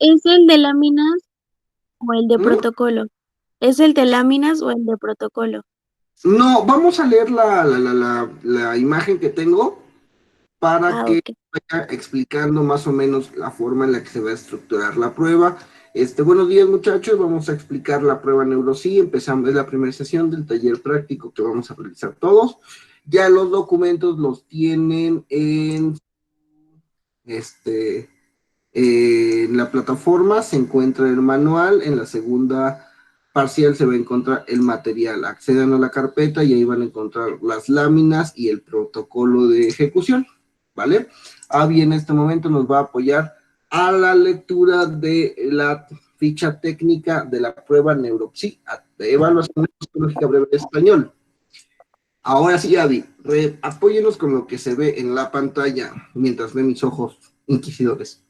¿Es el de láminas o el de ¿Mm? protocolo? ¿Es el de láminas o el de protocolo? No, vamos a leer la imagen que tengo para Ah, que ok. vaya explicando más o menos la forma en la que se va a estructurar la prueba. Buenos días muchachos, vamos a explicar la prueba NeuroSí, empezamos, es la primera sesión del taller práctico que vamos a realizar todos. Ya los documentos los tienen este, en la plataforma, se encuentra el manual, en la segunda parcial se va a encontrar el material. Accedan a la carpeta y ahí van a encontrar las láminas y el protocolo de ejecución, ¿vale? Avi en este momento nos va a apoyar a la lectura de la ficha técnica de la prueba Neuropsi, de evaluación psicológica breve de español. Ahora sí, Avi, apóyenos con lo que se ve en la pantalla mientras ve mis ojos inquisidores.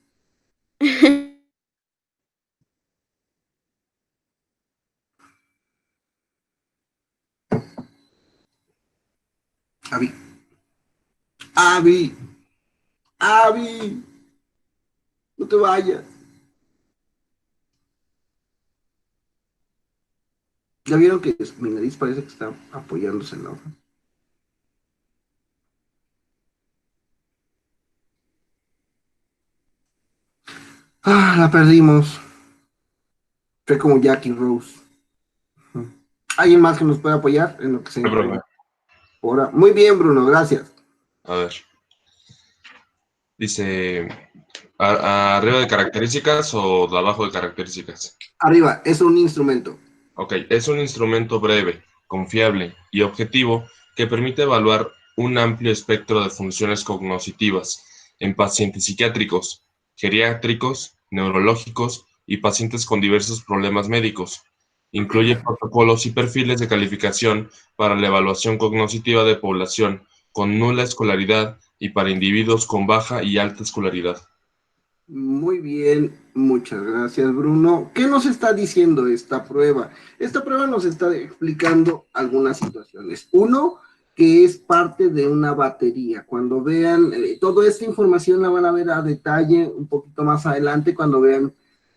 Avi, Avi, Avi, no te vayas. ¿Ya vieron que mi nariz parece que está apoyándose en la hoja? Ah, la perdimos. Fue como Jackie Rose. ¿Alguien más que nos pueda apoyar en lo que se Profe. incorpora? Muy bien, Bruno, gracias. A ver, dice, ¿arriba de características o de abajo de características? Arriba, es un instrumento. Ok, es un instrumento breve, confiable y objetivo que permite evaluar un amplio espectro de funciones cognitivas en pacientes psiquiátricos, geriátricos, neurológicos y pacientes con diversos problemas médicos. Incluye protocolos y perfiles de calificación para la evaluación cognitiva de población con nula escolaridad y para individuos con baja y alta escolaridad. Muy bien, muchas gracias, Bruno. ¿Qué nos está diciendo esta prueba? Esta prueba nos está explicando algunas situaciones. Uno, que es parte de una batería. Cuando vean, toda esta información la van a ver a detalle un poquito más adelante cuando vean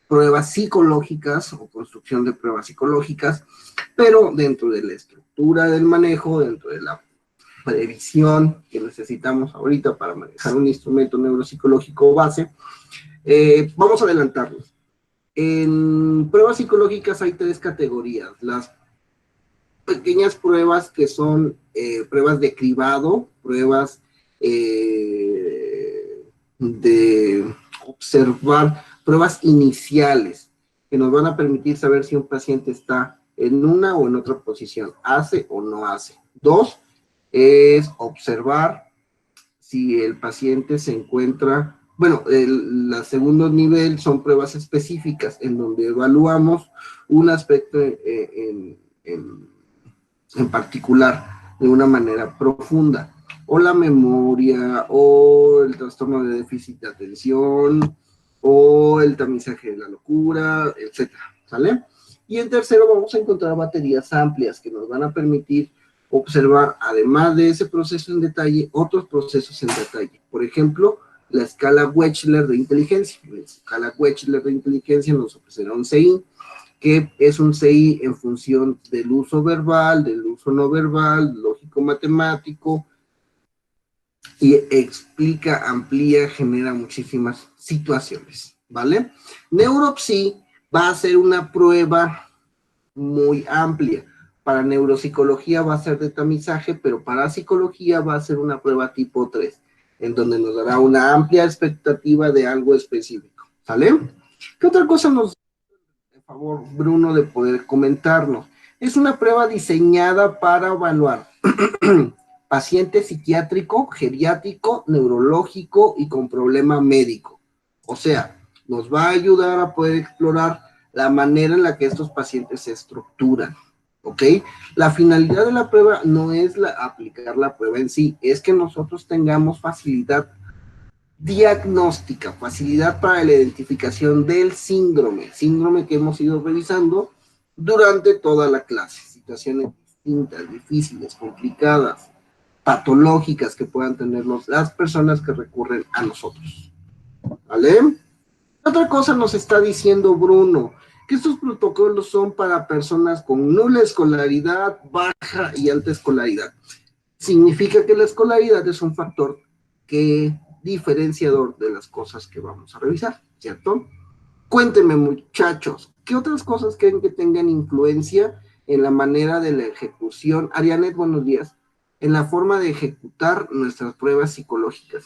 pruebas psicológicas o construcción de pruebas psicológicas, pero dentro de la estructura del manejo, dentro de la previsión que necesitamos ahorita para manejar un instrumento neuropsicológico base, vamos a adelantarnos. En pruebas psicológicas hay tres categorías. Las pequeñas pruebas que son pruebas de cribado, pruebas de observar, pruebas iniciales que nos van a permitir saber si un paciente está en una o en otra posición, hace o no hace. Dos, es observar si el paciente se encuentra, bueno, el segundo nivel son pruebas específicas en donde evaluamos un aspecto en particular de una manera profunda, o la memoria, o el trastorno de déficit de atención, o el tamizaje de la locura, etcétera, ¿sale? Y en tercero vamos a encontrar baterías amplias que nos van a permitir observar, además de ese proceso en detalle, otros procesos en detalle. Por ejemplo, la escala Wechsler de inteligencia. La escala Wechsler de inteligencia nos ofrecerá un CI, que es un CI en función del uso verbal, del uso no verbal, lógico-matemático, y explica, amplía, genera muchísimas situaciones, ¿vale? Neuropsi va a ser una prueba muy amplia. Para neuropsicología va a ser de tamizaje, pero para psicología va a ser una prueba tipo 3, en donde nos dará una amplia expectativa de algo específico, ¿sale? ¿Qué otra cosa nos por favor, Bruno, de poder comentarnos? Es una prueba diseñada para evaluar paciente psiquiátrico, geriátrico, neurológico y con problema médico. O sea, nos va a ayudar a poder explorar la manera en la que estos pacientes se estructuran. ¿Ok? La finalidad de la prueba no es aplicar la prueba en sí, es que nosotros tengamos facilidad diagnóstica, facilidad para la identificación del síndrome que hemos ido revisando durante toda la clase. Situaciones distintas, difíciles, complicadas, patológicas que puedan tener las personas que recurren a nosotros. ¿Vale? Otra cosa nos está diciendo Bruno, que estos protocolos son para personas con nula escolaridad, baja y alta escolaridad. Significa que la escolaridad es un factor que diferenciador de las cosas que vamos a revisar, ¿cierto? Cuéntenme, muchachos, ¿qué otras cosas creen que tengan influencia en la manera de la ejecución? Arianet, buenos días. En la forma de ejecutar nuestras pruebas psicológicas.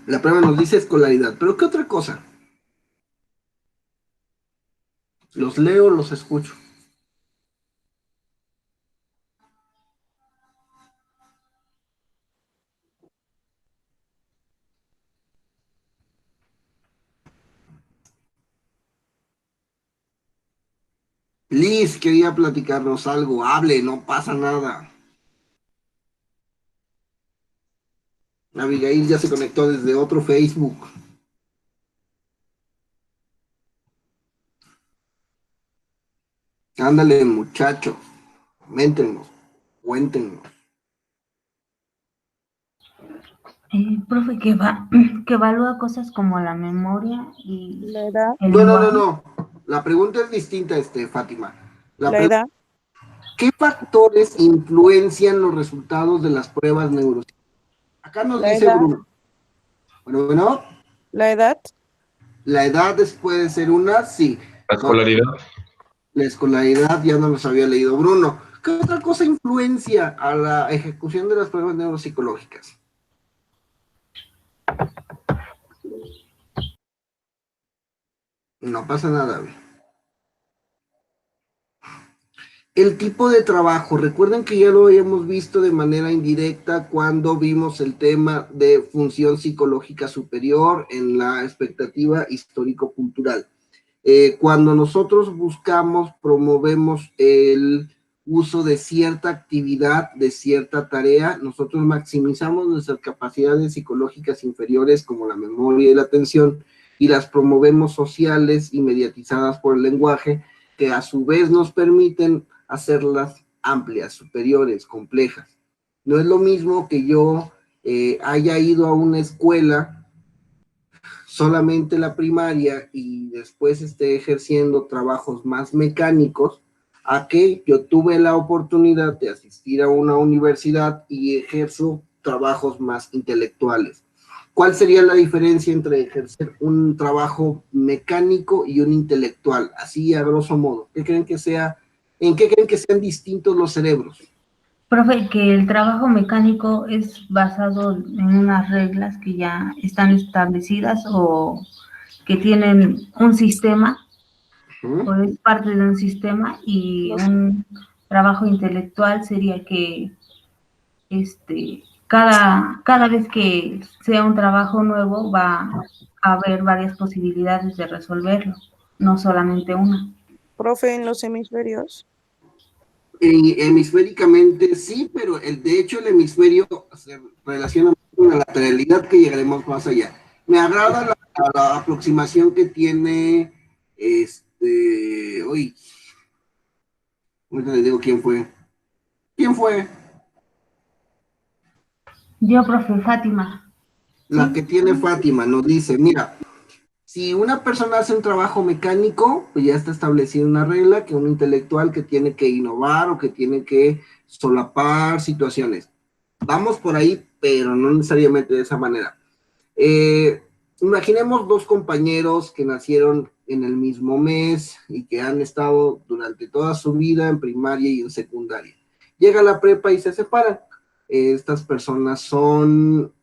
La prueba nos dice escolaridad, pero ¿qué otra cosa? ¿Los leo o los escucho? Liz quería platicarnos algo, hable, no pasa nada. Abigail ya se conectó desde otro Facebook. Ándale, muchachos, méntenos, cuéntenos. Profe, que evalúa cosas como la memoria y La edad. el No, lenguaje. la pregunta es distinta, Fátima. La edad. ¿Qué factores influencian los resultados de las pruebas neuropsicológicas? Acá nos La dice edad. Bruno. Bueno, La edad. la edad puede ser una, sí. La escolaridad. La escolaridad ya no los había leído Bruno. ¿Qué otra cosa influencia a la ejecución de las pruebas neuropsicológicas? No pasa nada, güey. El tipo de trabajo, recuerden que ya lo habíamos visto de manera indirecta cuando vimos el tema de función psicológica superior en la expectativa histórico-cultural. Cuando nosotros buscamos, promovemos el uso de cierta actividad, de cierta tarea, nosotros maximizamos nuestras capacidades psicológicas inferiores como la memoria y la atención y las promovemos sociales y mediatizadas por el lenguaje, que a su vez nos permiten hacerlas amplias, superiores, complejas. No es lo mismo que yo haya ido a una escuela solamente la primaria y después esté ejerciendo trabajos más mecánicos, a que yo tuve la oportunidad de asistir a una universidad y ejerzo trabajos más intelectuales. ¿Cuál sería la diferencia entre ejercer un trabajo mecánico y un intelectual? Así a grosso modo. ¿En qué creen que sean distintos los cerebros? Profe, que el trabajo mecánico es basado en unas reglas que ya están establecidas o que tienen un sistema, o es parte de un sistema, y un trabajo intelectual sería que cada vez que sea un trabajo nuevo va a haber varias posibilidades de resolverlo, no solamente una. Profe, en los hemisferios. Hemisféricamente sí, pero de hecho el hemisferio se relaciona con la lateralidad, que llegaremos más allá. Me agrada la aproximación que tiene hoy. Ahorita les digo quién fue. ¿Quién fue? Yo, profe, Fátima. La que tiene Fátima nos dice, mira, si una persona hace un trabajo mecánico, pues ya está establecida una regla que un intelectual que tiene que innovar o que tiene que solapar situaciones. Vamos por ahí, pero no necesariamente de esa manera. Imaginemos dos compañeros que nacieron en el mismo mes y que han estado durante toda su vida en primaria y en secundaria. Llega la prepa y se separan. Estas personas son...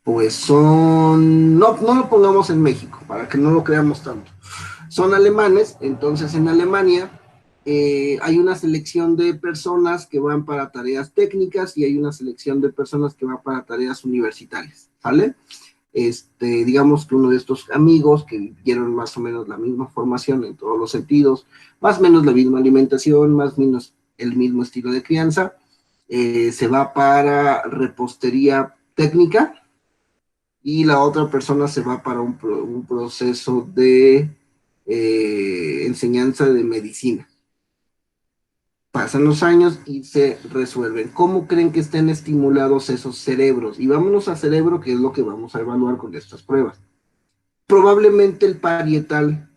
pues son, no lo pongamos en México, para que no lo creamos tanto. Son alemanes, entonces en Alemania hay una selección de personas que van para tareas técnicas y hay una selección de personas que van para tareas universitarias, ¿vale? Digamos que uno de estos amigos que vivieron más o menos la misma formación en todos los sentidos, más o menos la misma alimentación, más o menos el mismo estilo de crianza, se va para repostería técnica, y la otra persona se va para un proceso de enseñanza de medicina. Pasan los años y se resuelven. ¿Cómo creen que estén estimulados esos cerebros? Y vámonos a cerebro, que es lo que vamos a evaluar con estas pruebas. Probablemente el parietal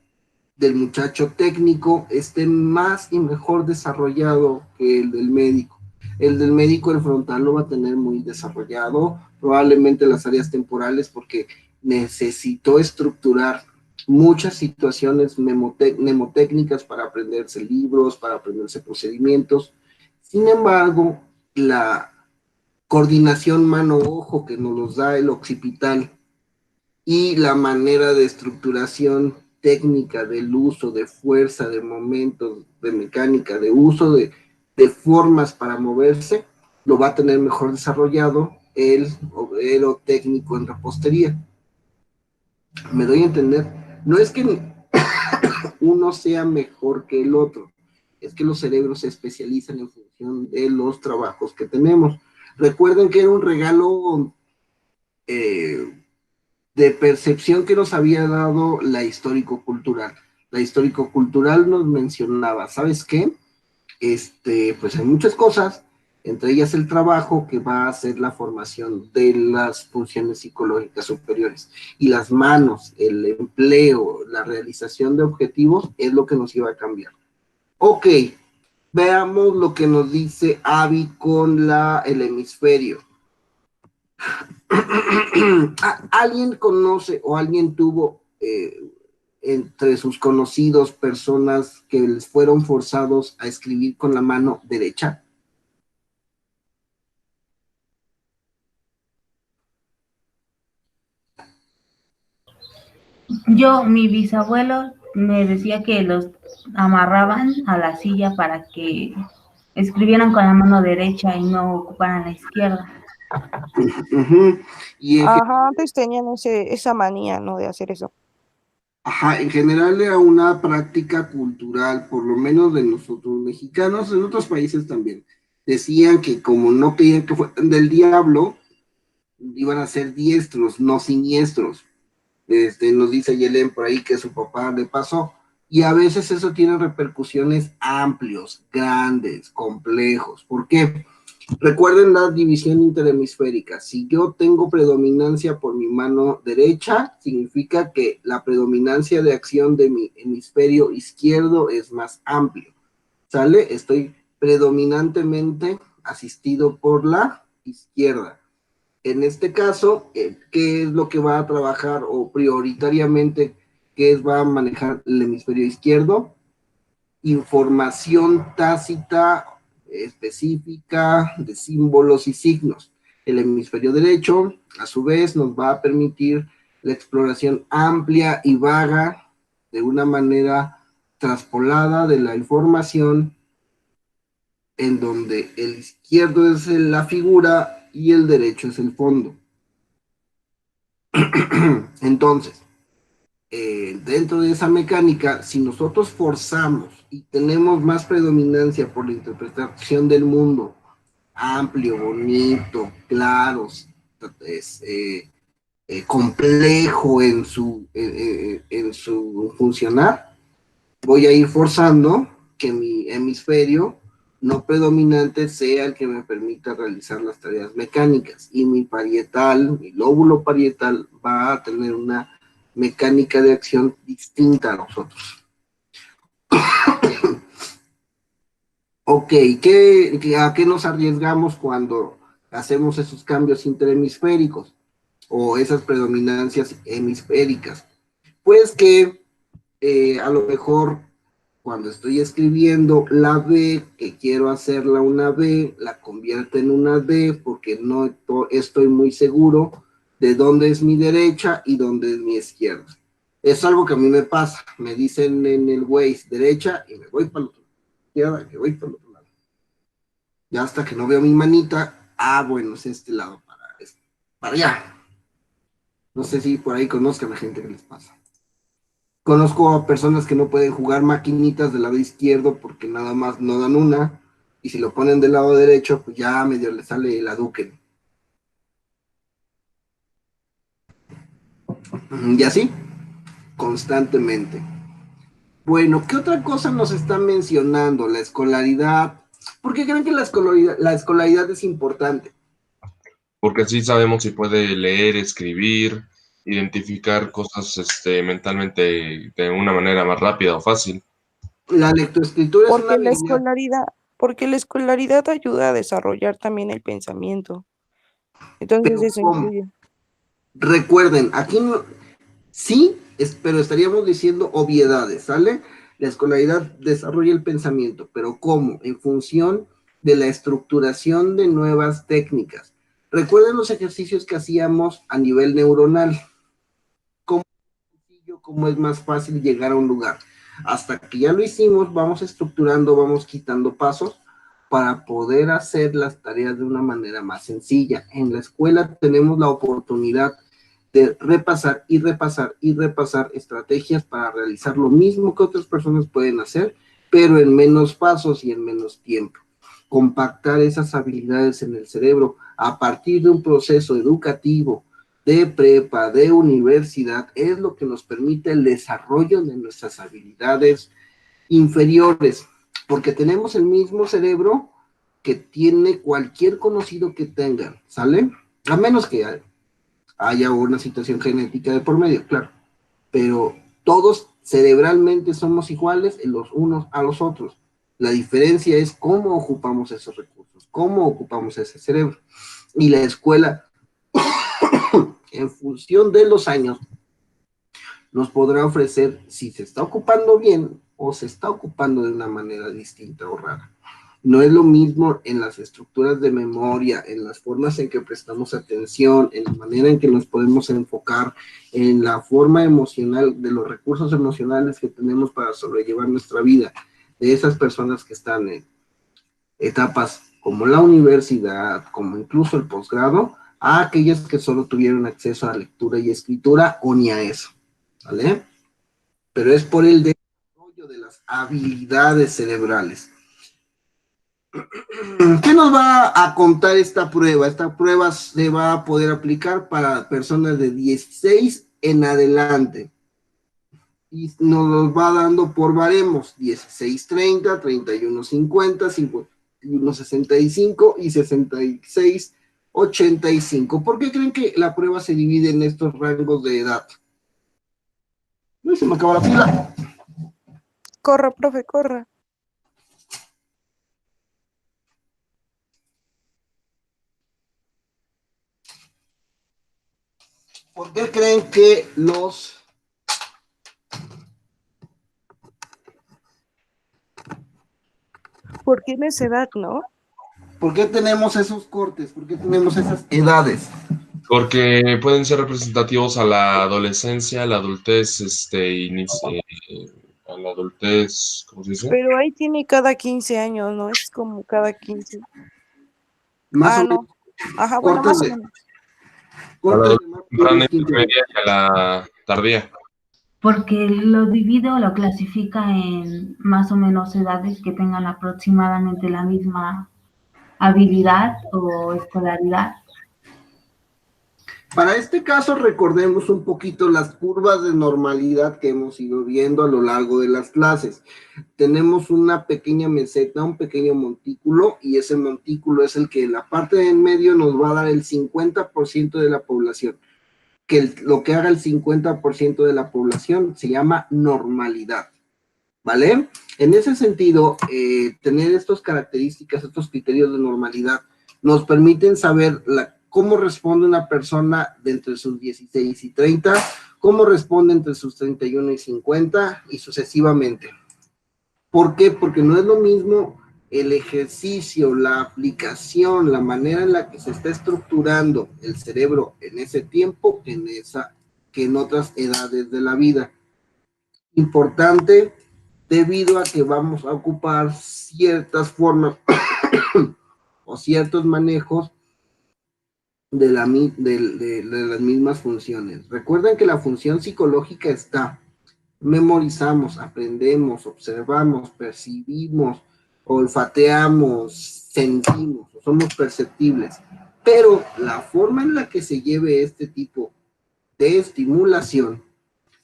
del muchacho técnico esté más y mejor desarrollado que el del médico. El del médico, el frontal, lo va a tener muy desarrollado, probablemente las áreas temporales, porque necesitó estructurar muchas situaciones mnemotécnicas para aprenderse libros, para aprenderse procedimientos. Sin embargo, la coordinación mano-ojo que nos los da el occipital y la manera de estructuración técnica del uso de fuerza, de momentos, de mecánica, de uso de formas para moverse, lo va a tener mejor desarrollado el obrero técnico en repostería. ¿Me doy a entender? No es que uno sea mejor que el otro, es que los cerebros se especializan en función de los trabajos que tenemos. Recuerden que era un regalo de percepción que nos había dado la histórico-cultural. La histórico-cultural nos mencionaba, ¿sabes qué? Pues hay muchas cosas, entre ellas el trabajo que va a hacer la formación de las funciones psicológicas superiores. Y las manos, el empleo, la realización de objetivos es lo que nos iba a cambiar. Ok, veamos lo que nos dice Abby con el hemisferio. ¿Alguien conoce o alguien tuvo entre sus conocidos personas que les fueron forzados a escribir con la mano derecha? Mi bisabuelo me decía que los amarraban a la silla para que escribieran con la mano derecha y no ocuparan la izquierda. Y Ajá, antes tenían esa manía, ¿no? De hacer eso. en general era una práctica cultural, por lo menos de nosotros mexicanos, en otros países también. Decían que como no querían que fueran del diablo, iban a ser diestros, no siniestros. Nos dice Yelén por ahí que su papá le pasó. Y a veces eso tiene repercusiones amplios, grandes, complejos. ¿Por qué? Recuerden la división interhemisférica. Si yo tengo predominancia por mi mano derecha, significa que la predominancia de acción de mi hemisferio izquierdo es más amplio. ¿Sale? Estoy predominantemente asistido por la izquierda. En este caso, ¿qué es lo que va a trabajar o prioritariamente va a manejar el hemisferio izquierdo? Información tácita específica de símbolos y signos. El hemisferio derecho, a su vez, nos va a permitir la exploración amplia y vaga de una manera traspolada de la información, en donde el izquierdo es la figura y el derecho es el fondo. Entonces, dentro de esa mecánica, si nosotros forzamos y tenemos más predominancia por la interpretación del mundo, amplio, bonito, claro, complejo en su funcionar, voy a ir forzando que mi hemisferio no predominante sea el que me permita realizar las tareas mecánicas, y mi lóbulo parietal va a tener una mecánica de acción distinta a nosotros. Ok, ¿a qué nos arriesgamos cuando hacemos esos cambios interhemisféricos o esas predominancias hemisféricas? Pues que a lo mejor cuando estoy escribiendo la B, que quiero hacerla una B, la convierto en una D porque no estoy muy seguro de dónde es mi derecha y dónde es mi izquierda. Es algo que a mí me pasa. Me dicen en el Waze derecha y me voy para el otro lado. Izquierda y me voy para el otro lado. Ya hasta que no veo mi manita, bueno, es este lado para allá. No sé si por ahí conozcan a gente que les pasa. Conozco a personas que no pueden jugar maquinitas del lado izquierdo porque nada más no dan una, y si lo ponen del lado derecho, pues ya medio le sale la Duque. Y así, constantemente. Bueno, ¿qué otra cosa nos están mencionando? La escolaridad. ¿Por qué creen que la escolaridad es importante? Porque así sabemos si puede leer, escribir, identificar cosas mentalmente de una manera más rápida o fácil. La lectoescritura es una Porque la habilidad. porque la escolaridad ayuda a desarrollar también el pensamiento. Entonces Pero eso ¿cómo? influye. Recuerden, aquí no, sí, pero estaríamos diciendo obviedades, ¿sale? La escolaridad desarrolla el pensamiento, pero ¿cómo? En función de la estructuración de nuevas técnicas. Recuerden los ejercicios que hacíamos a nivel neuronal. Cómo es más fácil llegar a un lugar. Hasta que ya lo hicimos, vamos estructurando, vamos quitando pasos para poder hacer las tareas de una manera más sencilla. En la escuela tenemos la oportunidad de repasar y repasar y repasar estrategias para realizar lo mismo que otras personas pueden hacer, pero en menos pasos y en menos tiempo. Compactar esas habilidades en el cerebro a partir de un proceso educativo de prepa, de universidad, es lo que nos permite el desarrollo de nuestras habilidades inferiores, porque tenemos el mismo cerebro que tiene cualquier conocido que tengan, ¿sale? A menos que haya una situación genética de por medio, claro, pero todos cerebralmente somos iguales los unos a los otros. La diferencia es cómo ocupamos esos recursos, cómo ocupamos ese cerebro. Y la escuela, en función de los años, nos podrá ofrecer si se está ocupando bien o se está ocupando de una manera distinta o rara. No es lo mismo en las estructuras de memoria, en las formas en que prestamos atención, en la manera en que nos podemos enfocar, en la forma emocional, de los recursos emocionales que tenemos para sobrellevar nuestra vida, de esas personas que están en etapas como la universidad, como incluso el posgrado, a aquellas que solo tuvieron acceso a lectura y escritura o ni a eso, ¿vale? Pero es por el desarrollo de las habilidades cerebrales. ¿Qué nos va a contar esta prueba? Esta prueba se va a poder aplicar para personas de 16 en adelante. Y nos los va dando por baremos: 16-30, 31-50, 51-65 y 66-85. ¿Por qué creen que la prueba se divide en estos rangos de edad? No, se me acabó la pila. Corra, profe, corra. ¿Por qué creen que Porque en esa edad, ¿no? ¿Por qué tenemos esos cortes? ¿Por qué tenemos esas edades? Porque pueden ser representativos a la adolescencia, a la adultez, a la adultez, ¿cómo se dice? Pero ahí tiene cada 15 años, ¿no? Es como cada 15. Más o No. menos. Ajá, bueno, más o menos. A la Cortes de adultez más o temprana, menos 15 años. intermedia y a la tardía. Porque lo divide o lo clasifica en más o menos edades que tengan aproximadamente la misma habilidad o escolaridad. Para este caso, recordemos un poquito las curvas de normalidad que hemos ido viendo a lo largo de las clases. Tenemos una pequeña meseta, un pequeño montículo, y ese montículo es el que en la parte de en medio nos va a dar el 50% de la población. Lo que haga el 50% de la población se llama normalidad, ¿vale? En ese sentido, tener estas características, estos criterios de normalidad, nos permiten saber cómo responde una persona de entre sus 16 y 30, cómo responde entre sus 31 y 50 y sucesivamente. ¿Por qué? Porque no es lo mismo el ejercicio, la aplicación, la manera en la que se está estructurando el cerebro en ese tiempo que en otras edades de la vida. Importante, debido a que vamos a ocupar ciertas formas o ciertos manejos de las mismas funciones. Recuerden que la función psicológica está: memorizamos, aprendemos, observamos, percibimos, olfateamos, sentimos, somos perceptibles. Pero la forma en la que se lleve este tipo de estimulación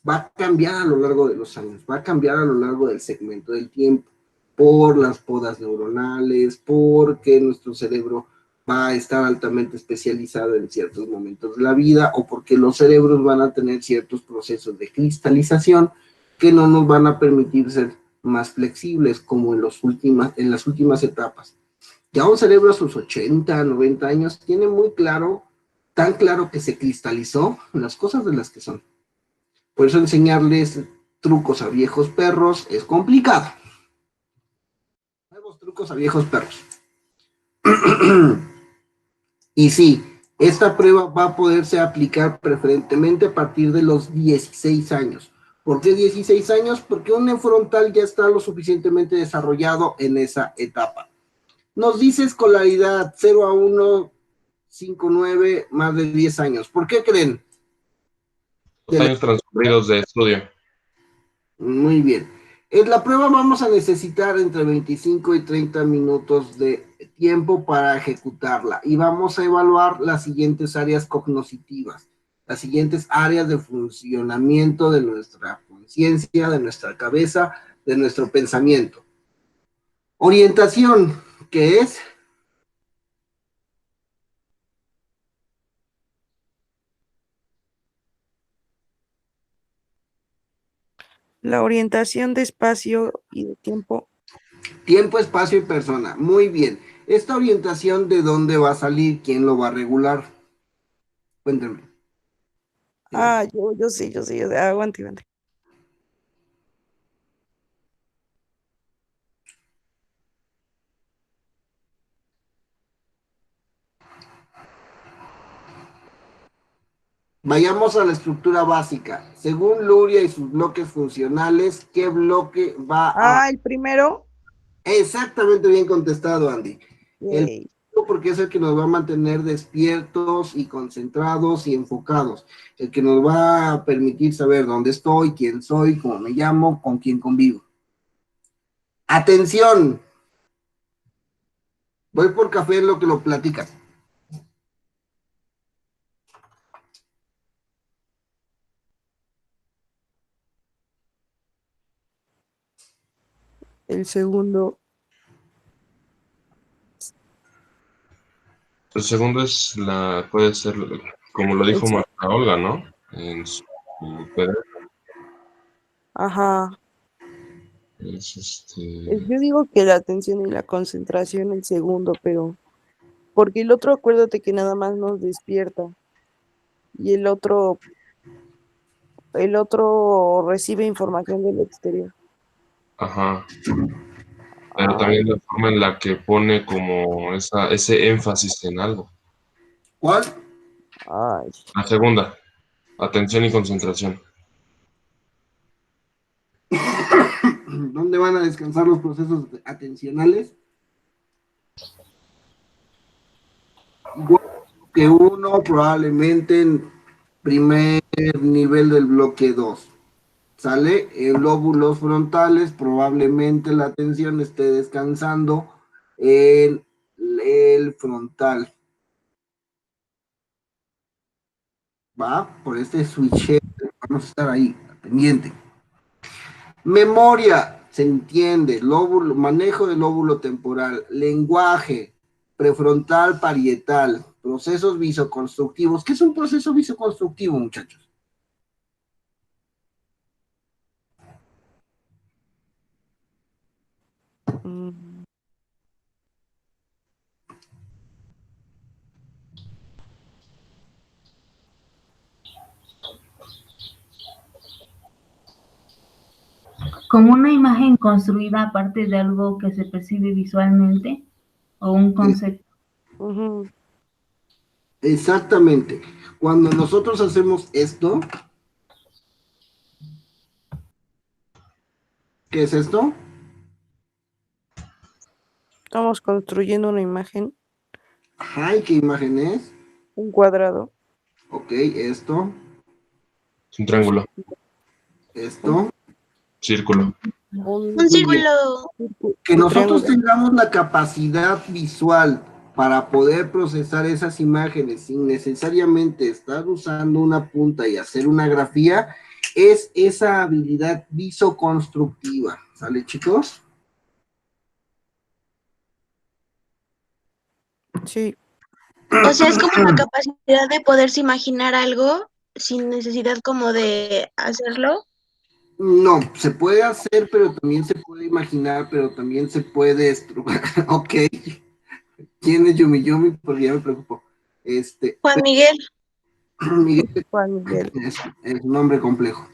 va a cambiar a lo largo de los años, va a cambiar a lo largo del segmento del tiempo, por las podas neuronales, porque nuestro cerebro va a estar altamente especializado en ciertos momentos de la vida, o porque los cerebros van a tener ciertos procesos de cristalización que no nos van a permitir ser más flexibles, como en las últimas etapas. Ya un cerebro a sus 80, 90 años tiene muy claro, tan claro que se cristalizó las cosas de las que son. Por eso enseñarles trucos a viejos perros es complicado. Nuevos trucos a viejos perros. Y sí, esta prueba va a poderse aplicar preferentemente a partir de los 16 años. ¿Por qué 16 años? Porque un nefrontal ya está lo suficientemente desarrollado en esa etapa. Nos dice escolaridad 0 a 1, 5, 9, más de 10 años. ¿Por qué creen? Los años transcurridos de estudio. Muy bien. En la prueba vamos a necesitar entre 25 y 30 minutos de tiempo para ejecutarla y vamos a evaluar las siguientes áreas cognitivas, las siguientes áreas de funcionamiento de nuestra conciencia, de nuestra cabeza, de nuestro pensamiento. Orientación, ¿qué es? La orientación de espacio y de tiempo. Tiempo, espacio y persona. Muy bien. ¿Esta orientación de dónde va a salir? ¿Quién lo va a regular? Cuéntenme. Ah, yo sí, aguante. Vayamos a la estructura básica. Según Luria y sus bloques funcionales, ¿qué bloque va a...? El primero. Exactamente bien contestado, Andy. El Yay. primero porque es el que nos va a mantener despiertos y concentrados y enfocados. El que nos va a permitir saber dónde estoy, quién soy, cómo me llamo, con quién convivo. ¡Atención! Voy por café en lo que lo platicas. El segundo. El segundo puede ser, como lo dijo Marta Olga, ¿no? En su PDF. Ajá. Es Yo digo que la atención y la concentración el segundo, pero porque el otro, acuérdate que nada más nos despierta y el otro recibe información del exterior. Ajá. Pero también la forma en la que pone como ese énfasis en algo. ¿Cuál? Ay. La segunda, atención y concentración. ¿Dónde van a descansar los procesos atencionales? Igual que uno, probablemente en primer nivel del bloque 2. ¿Sale? En lóbulos frontales, probablemente la atención esté descansando en el frontal. ¿Va? Por este switch vamos a estar ahí, pendiente. Memoria, se entiende, lóbulo, manejo del lóbulo temporal, lenguaje, prefrontal parietal, procesos visoconstructivos. ¿Qué es un proceso visoconstructivo, muchachos? Como una imagen construida a partir de algo que se percibe visualmente o un concepto. Exactamente. Cuando nosotros hacemos esto, ¿qué es esto? Estamos construyendo una imagen. Ajá, ¿y qué imagen es? Un cuadrado. Ok, esto. Es un triángulo. Esto. Círculo. Un círculo. Que nosotros tengamos la capacidad visual para poder procesar esas imágenes sin necesariamente estar usando una punta y hacer una grafía, es esa habilidad visoconstructiva. ¿Sale, chicos? Sí. O sea, es como la capacidad de poderse imaginar algo sin necesidad como de hacerlo. No, se puede hacer, pero también se puede imaginar, pero también se puede estructurar. Ok. ¿Quién es Yumi Yumi? Porque ya me preocupó. Juan Miguel. Miguel Juan Miguel. es un nombre complejo.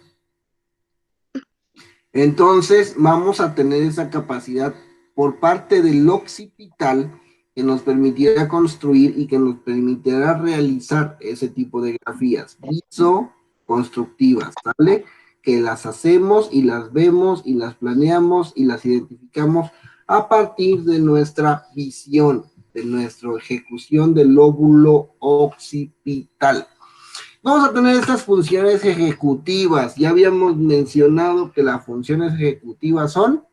Entonces, vamos a tener esa capacidad por parte del occipital que nos permitiera construir y que nos permitiera realizar ese tipo de grafías visoconstructivas, ¿sale? Que las hacemos y las vemos y las planeamos y las identificamos a partir de nuestra visión, de nuestra ejecución del lóbulo occipital. Vamos a tener estas funciones ejecutivas. Ya habíamos mencionado que las funciones ejecutivas son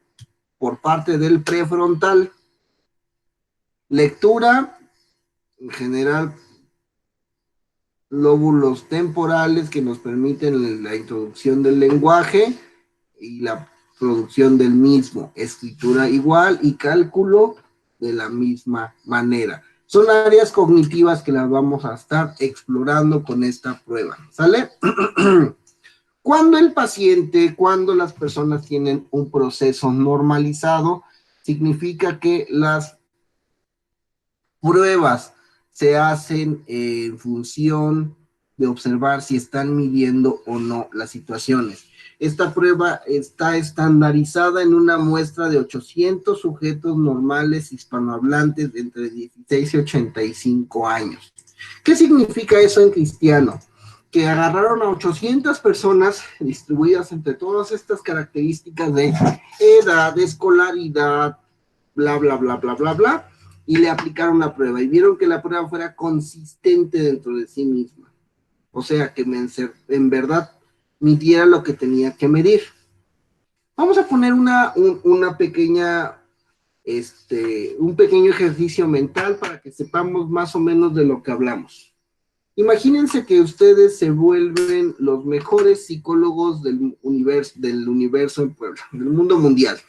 por parte del prefrontal. Lectura, en general, lóbulos temporales que nos permiten la introducción del lenguaje y la producción del mismo. Escritura igual y cálculo de la misma manera. Son áreas cognitivas que las vamos a estar explorando con esta prueba. ¿Sale? Cuando las personas tienen un proceso normalizado, significa que las pruebas se hacen en función de observar si están midiendo o no las situaciones. Esta prueba está estandarizada en una muestra de 800 sujetos normales hispanohablantes de entre 16 y 85 años. ¿Qué significa eso en cristiano? Que agarraron a 800 personas distribuidas entre todas estas características de edad, escolaridad, bla, bla, bla, bla, bla, bla, y le aplicaron la prueba y vieron que la prueba fuera consistente dentro de sí misma. O sea, que en verdad midiera lo que tenía que medir. Vamos a poner una pequeña, un pequeño ejercicio mental para que sepamos más o menos de lo que hablamos. Imagínense que ustedes se vuelven los mejores psicólogos del universo en Puebla, del mundo mundial.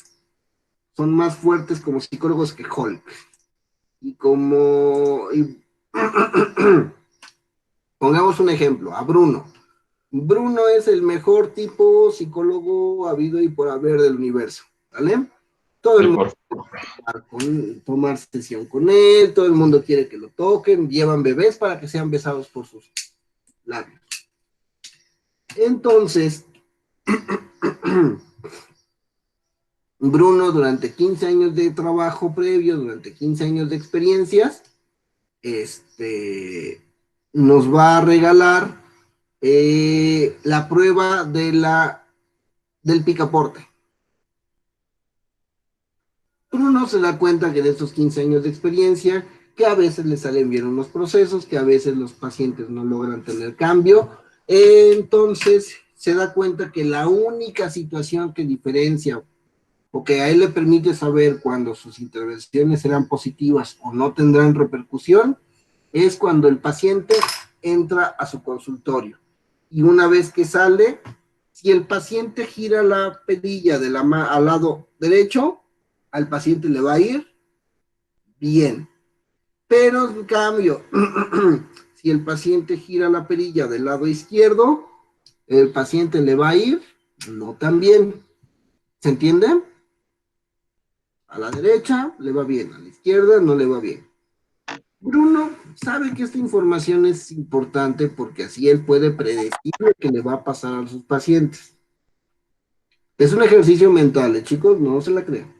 Son más fuertes como psicólogos que Hulk. Pongamos un ejemplo, a Bruno. Bruno es el mejor tipo psicólogo habido y por haber del universo, ¿vale? Todo el mundo quiere tomar sesión con él, todo el mundo quiere que lo toquen, llevan bebés para que sean besados por sus labios. Entonces, Bruno, durante 15 años de trabajo previo, durante 15 años de experiencias, nos va a regalar la prueba del picaporte. Bruno se da cuenta que en estos 15 años de experiencia, que a veces le salen bien unos procesos, que a veces los pacientes no logran tener cambio, entonces se da cuenta que la única situación que diferencia o que a él le permite saber cuando sus intervenciones serán positivas o no tendrán repercusión, es cuando el paciente entra a su consultorio. Y una vez que sale, si el paciente gira la perilla al lado derecho, al paciente le va a ir bien. Pero en cambio, si el paciente gira la perilla del lado izquierdo, el paciente le va a ir no tan bien. ¿Se entiende? A la derecha le va bien, a la izquierda no le va bien. Bruno sabe que esta información es importante porque así él puede predecir lo que le va a pasar a sus pacientes. Es un ejercicio mental, chicos, no se la crean.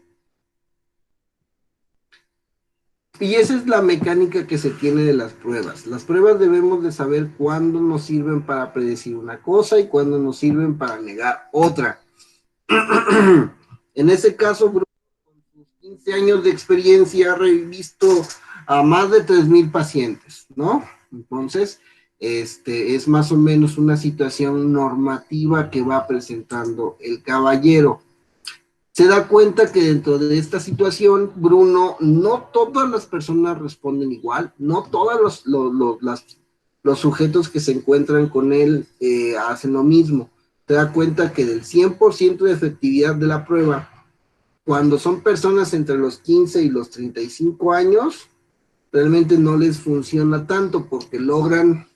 Y esa es la mecánica que se tiene de las pruebas. Las pruebas debemos de saber cuándo nos sirven para predecir una cosa y cuándo nos sirven para negar otra. En ese caso, Bruno, con sus 15 años de experiencia, ha revisto a más de 3,000 pacientes, ¿no? Entonces, es más o menos una situación normativa que va presentando el caballero. Se da cuenta que dentro de esta situación, Bruno, no todas las personas responden igual, no todos los sujetos que se encuentran con él hacen lo mismo. se da cuenta que del 100% de efectividad de la prueba, cuando son personas entre los 15 y los 35 años, realmente no les funciona tanto porque logran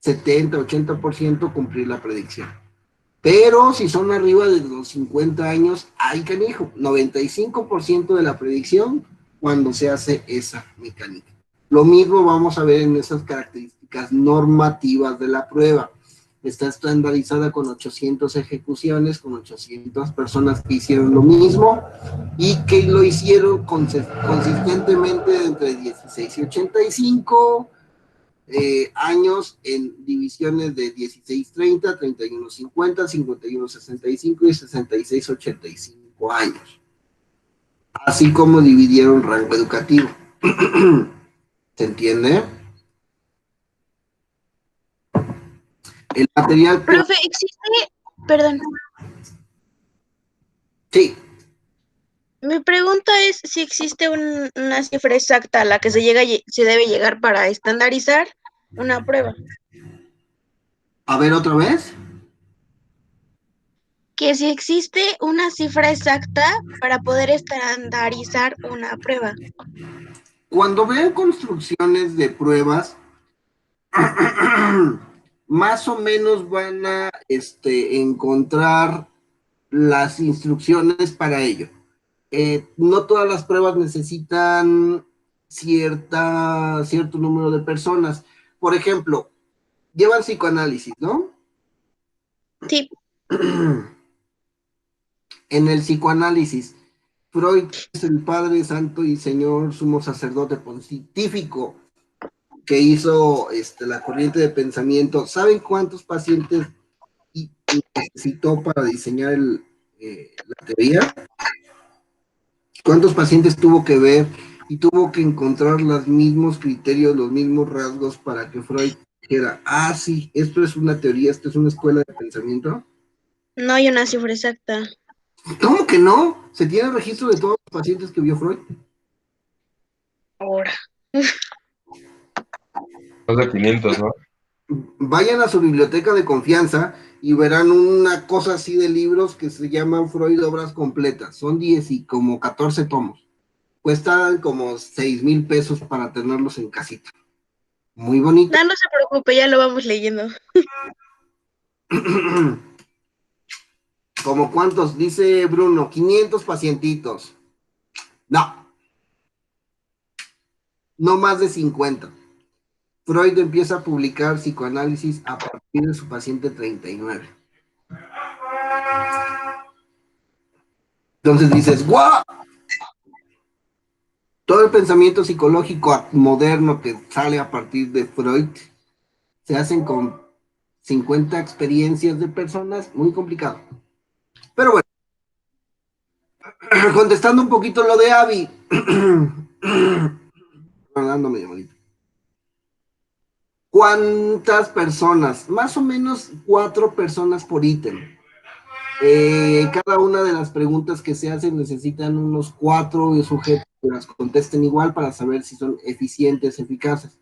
70-80% cumplir la predicción. Pero si son arriba de los 50 años, hay canijo, 95% de la predicción cuando se hace esa mecánica. Lo mismo vamos a ver en esas características normativas de la prueba. Está estandarizada con 800 ejecuciones, con 800 personas que hicieron lo mismo y que lo hicieron consistentemente entre 16 y 85 años en divisiones de 16-30, 31-50, 51-65 y 66-85 años. Así como dividieron rango educativo. ¿Se entiende? El material... Profe, existe... Perdón. Sí. Mi pregunta es si existe una cifra exacta a la que se debe llegar para estandarizar una prueba. A ver, otra vez. Que si existe una cifra exacta para poder estandarizar una prueba. Cuando vean construcciones de pruebas, más o menos van a encontrar las instrucciones para ello. No todas las pruebas necesitan cierto número de personas. Por ejemplo, llevan psicoanálisis, ¿no? Sí. En el psicoanálisis, Freud es el Padre Santo y Señor Sumo Sacerdote Pontífico que hizo la corriente de pensamiento. ¿Saben cuántos pacientes necesitó para diseñar la teoría? ¿Cuántos pacientes tuvo que ver y tuvo que encontrar los mismos criterios, los mismos rasgos para que Freud dijera, ah, sí, esto es una teoría, esto es una escuela de pensamiento? No hay una cifra exacta. ¿Cómo que no? ¿Se tiene el registro de todos los pacientes que vio Freud? Ahora. Más de 500, ¿no? Vayan a su biblioteca de confianza y verán una cosa así de libros que se llaman Freud Obras Completas. Son 10 y como 14 tomos. Cuestan como 6,000 pesos para tenerlos en casita. Muy bonito. No, no se preocupe, ya lo vamos leyendo. ¿Como cuántos? Dice Bruno, 500 pacientitos. No. No más de 50. Freud empieza a publicar psicoanálisis a partir de su paciente 39. Entonces dices, ¡guau! Todo el pensamiento psicológico moderno que sale a partir de Freud se hacen con 50 experiencias de personas, muy complicado. Pero bueno, contestando un poquito lo de Abby. Ando medio malito. ¿Cuántas personas? Más o menos 4 personas por ítem. Cada una de las preguntas que se hacen necesitan unos 4 sujetos que las contesten igual para saber si son eficientes, eficaces.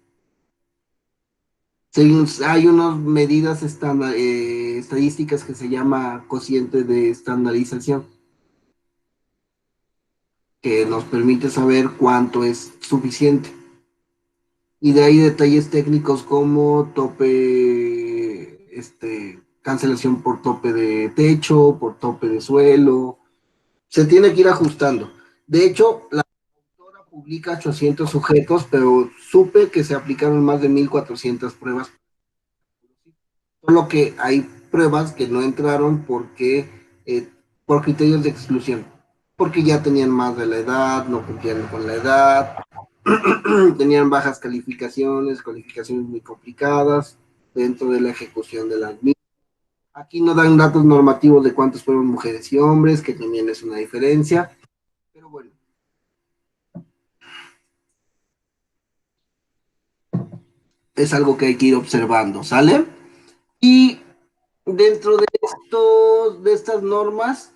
Hay unas medidas estadísticas que se llama cociente de estandarización, que nos permite saber cuánto es suficiente. Y de ahí detalles técnicos como tope, cancelación por tope de techo, por tope de suelo. Se tiene que ir ajustando. De hecho, la autora publica 800 sujetos, pero supe que se aplicaron más de 1,400 pruebas. Solo que hay pruebas que no entraron porque por criterios de exclusión, porque ya tenían más de la edad, no cumplían con la edad, tenían bajas calificaciones muy complicadas dentro de la ejecución de las mismas. Aquí no dan datos normativos de cuántos fueron mujeres y hombres, que también es una diferencia, pero bueno. Es algo que hay que ir observando, ¿sale? Y dentro de estas normas,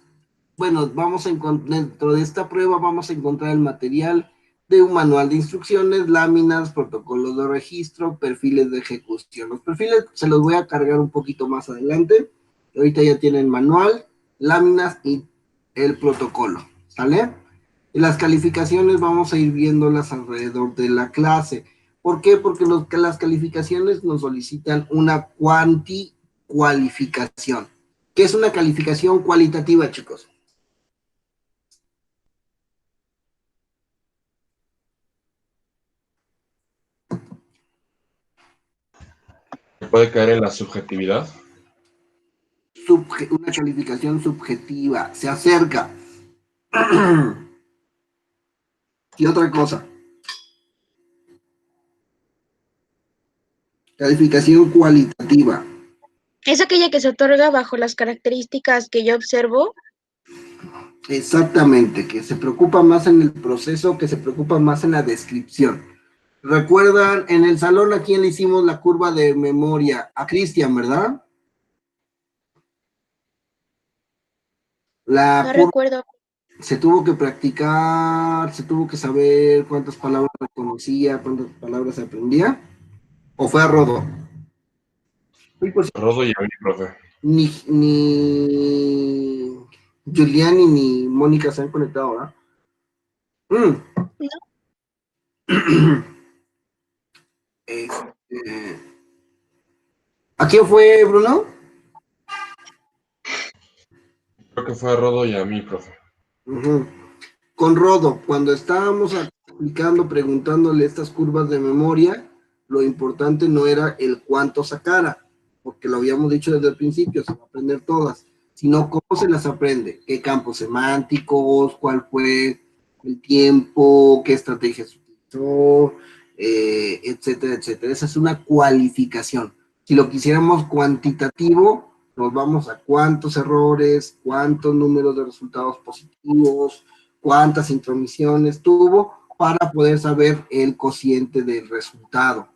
bueno, dentro de esta prueba vamos a encontrar el material de un manual de instrucciones, láminas, protocolos de registro, perfiles de ejecución. Los perfiles se los voy a cargar un poquito más adelante, Ahorita ya tienen manual, láminas y el protocolo, ¿sale? Y las calificaciones vamos a ir viéndolas alrededor de la clase. ¿Por qué? Porque las calificaciones nos solicitan una cualificación. ¿Qué es una calificación cualitativa, chicos? ¿Puede caer en la subjetividad? Una calificación subjetiva, se acerca. Y otra cosa, calificación cualitativa. Es aquella que se otorga bajo las características que yo observo. Exactamente, que se preocupa más en el proceso, que se preocupa más en la descripción. ¿Recuerdan en el salón a quién le hicimos la curva de memoria? A Cristian, ¿verdad? La No curva recuerdo. se tuvo que practicar, se tuvo que saber cuántas palabras reconocía, cuántas palabras aprendía. ¿O fue a Rodo? Uy, por cierto, Rodo y a mí, profe. ni Giuliani ni Mónica se han conectado, ¿verdad? No. Este, ¿a quién fue, Bruno? Creo que fue a Rodo y a mí, profe. Con Rodo, cuando estábamos aplicando, preguntándole estas curvas de memoria, lo importante no era el cuánto sacara, porque lo habíamos dicho desde el principio, se va a aprender todas, sino cómo se las aprende, qué campos semánticos, cuál fue el tiempo, qué estrategias utilizó, etcétera, etcétera. Esa es una cualificación. Si lo quisiéramos cuantitativo, nos vamos a cuántos errores, cuántos números de resultados positivos, cuántas intromisiones tuvo para poder saber el cociente del resultado.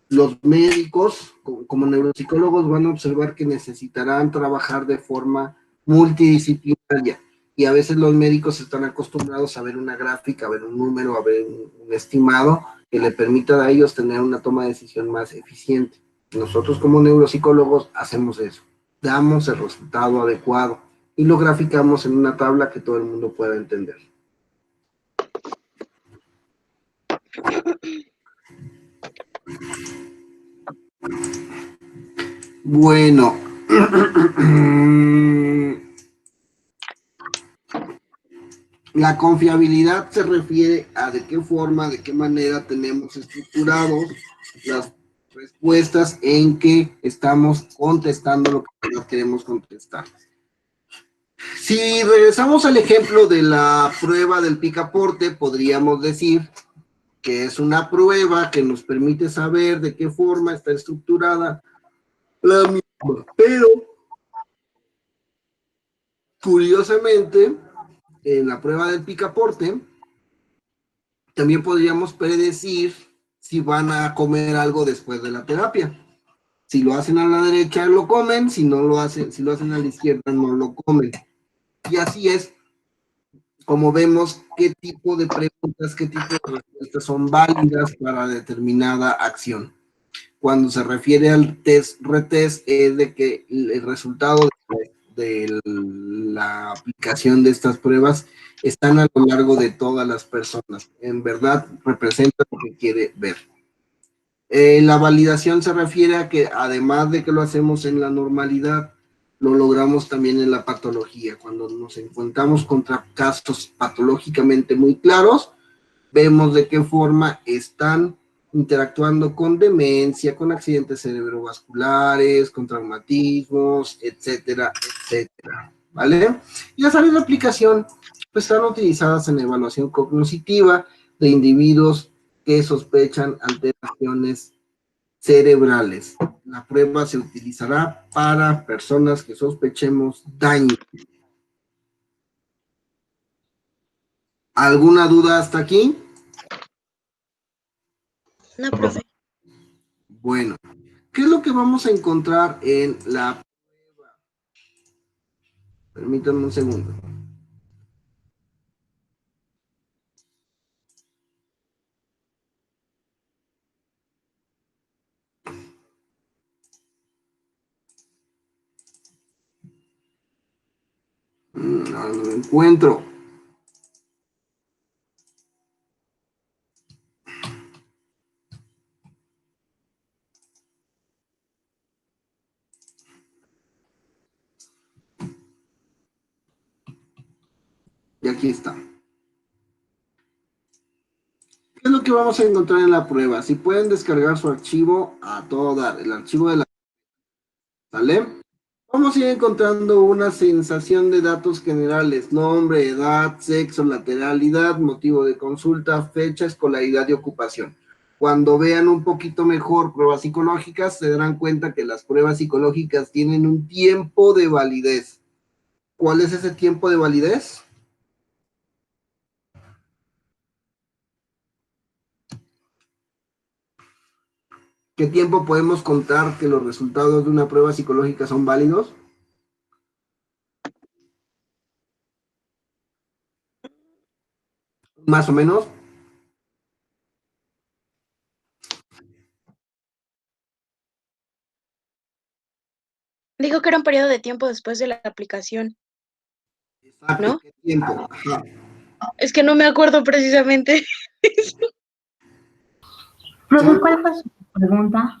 Los médicos, como neuropsicólogos, van a observar que necesitarán trabajar de forma multidisciplinaria y a veces los médicos están acostumbrados a ver una gráfica, a ver un número, a ver un estimado que le permita a ellos tener una toma de decisión más eficiente. Nosotros como neuropsicólogos hacemos eso, damos el resultado adecuado y lo graficamos en una tabla que todo el mundo pueda entender. Bueno, la confiabilidad se refiere a de qué forma, de qué manera tenemos estructurados las respuestas en que estamos contestando lo que queremos contestar. Si regresamos al ejemplo de la prueba del picaporte, podríamos decir que es una prueba que nos permite saber de qué forma está estructurada la misma, pero curiosamente, en la prueba del picaporte, también podríamos predecir si van a comer algo después de la terapia. Si lo hacen a la derecha, lo comen, si no lo hacen, si lo hacen a la izquierda, no lo comen. Y así es como vemos qué tipo de preguntas, qué tipo de respuestas son válidas para determinada acción. Cuando se refiere al test retest, es de que el resultado de la aplicación de estas pruebas están a lo largo de todas las personas. En verdad, representa lo que quiere ver. La validación se refiere a que además de que lo hacemos en la normalidad, lo logramos también en la patología. Cuando nos encontramos contra casos patológicamente muy claros, vemos de qué forma están interactuando con demencia, con accidentes cerebrovasculares, con traumatismos, etcétera, etcétera, ¿vale? Y las áreas de aplicación pues, están utilizadas en evaluación cognitiva de individuos que sospechan alteraciones cerebrales. La prueba se utilizará para personas que sospechemos daño. ¿Alguna duda hasta aquí? No, profe. Bueno, ¿qué es lo que vamos a encontrar en la prueba? Permítanme un segundo. Ahora no lo encuentro. Y aquí está. ¿Qué es lo que vamos a encontrar en la prueba? Si pueden descargar su archivo a todo dar, el archivo de la... ¿Sale? Vamos a ir encontrando una sensación de datos generales: nombre, edad, sexo, lateralidad, motivo de consulta, fecha, escolaridad y ocupación. Cuando vean un poquito mejor pruebas psicológicas, se darán cuenta que las pruebas psicológicas tienen un tiempo de validez. ¿Cuál es ese tiempo de validez? ¿Qué tiempo podemos contar que los resultados de una prueba psicológica son válidos? Más o menos. Dijo que era un periodo de tiempo después de la aplicación. Exacto, ¿No? ¿qué tiempo? Ajá. Es que no me acuerdo precisamente. Profe, ¿cuál fue su pregunta?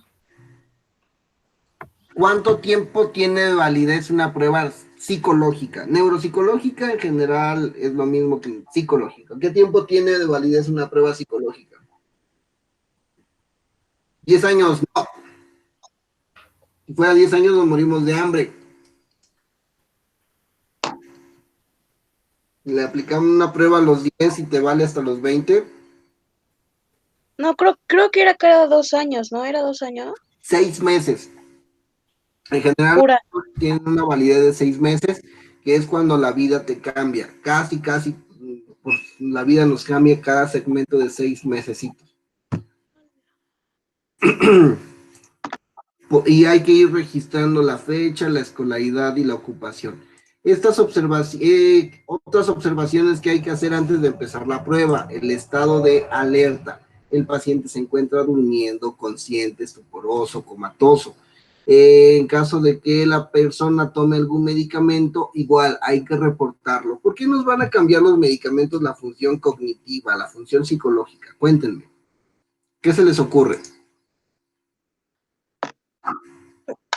¿Cuánto tiempo tiene de validez una prueba psicológica? Neuropsicológica en general es lo mismo que psicológica. ¿Qué tiempo tiene de validez una prueba psicológica? 10 años, no. Si fuera 10 años nos morimos de hambre. Le aplicamos una prueba a los 10 y te vale hasta los 20. No, creo que era cada 2 años, ¿no? ¿Era 2 años? 6 meses. En general Pura. tienen una validez de 6 meses, que es cuando la vida te cambia. Casi, pues, la vida nos cambia cada segmento de 6 mesecitos. Y hay que ir registrando la fecha, la escolaridad y la ocupación. Otras observaciones que hay que hacer antes de empezar la prueba: el estado de alerta. El paciente se encuentra durmiendo, consciente, estuporoso, comatoso. En caso de que la persona tome algún medicamento, igual hay que reportarlo. ¿Por qué nos van a cambiar los medicamentos la función cognitiva, la función psicológica? Cuéntenme. ¿Qué se les ocurre?